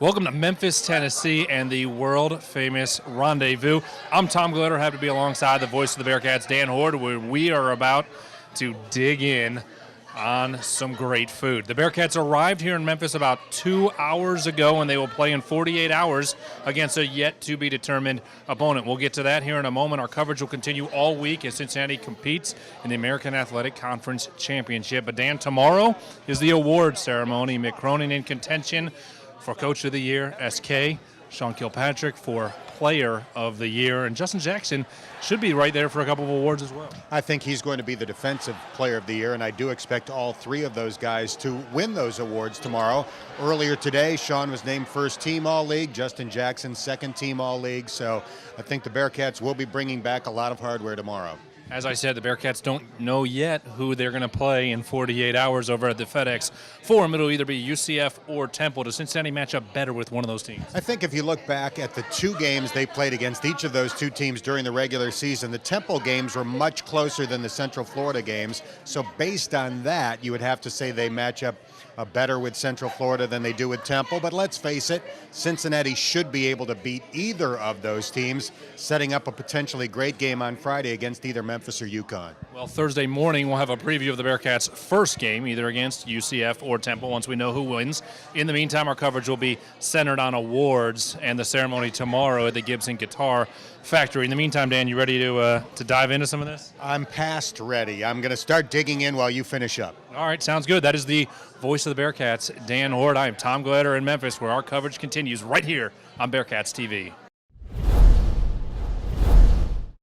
Welcome to Memphis, Tennessee, and the world-famous Rondezvous. I'm Tom Gelehrter, happy to be alongside the voice of the Bearcats, Dan Hoard, where we are about to dig in on some great food. The Bearcats arrived here in Memphis about 2 hours ago, and they will play in 48 hours against a yet-to-be-determined opponent. We'll get to that here in a moment. Our coverage will continue all week as Cincinnati competes in the American Athletic Conference Championship. But, Dan, tomorrow is the awards ceremony. Mick Cronin in contention for Coach of the Year, SK, Sean Kilpatrick for Player of the Year, and Justin Jackson should be right there for a couple of awards as well. I think he's going to be the Defensive Player of the Year, and I do expect all three of those guys to win those awards tomorrow. Earlier today, Sean was named First Team All-League, Justin Jackson Second Team All-League, so I think the Bearcats will be bringing back a lot of hardware tomorrow. As I said, the Bearcats don't know yet who they're going to play in 48 hours over at the FedEx Forum. It'll either be UCF or Temple. Does Cincinnati match up better with one of those teams? I think if you look back at the two games they played against each of those two teams during the regular season, the Temple games were much closer than the Central Florida games. So based on that, you would have to say they match up better with Central Florida than they do with Temple. But let's face it, Cincinnati should be able to beat either of those teams, setting up a potentially great game on Friday against either Memphis or UConn. Well, Thursday morning we'll have a preview of the Bearcats' first game, either against UCF or Temple, once we know who wins. In the meantime, our coverage will be centered on awards and the ceremony tomorrow at the Gibson Guitar Factory. In the meantime, Dan, you ready to dive into some of this? I'm past ready. I'm going to start digging in while you finish up. All right, sounds good. That is the voice of the Bearcats, Dan Hoard. I am Tom Gelehrter in Memphis, where our coverage continues right here on Bearcats TV.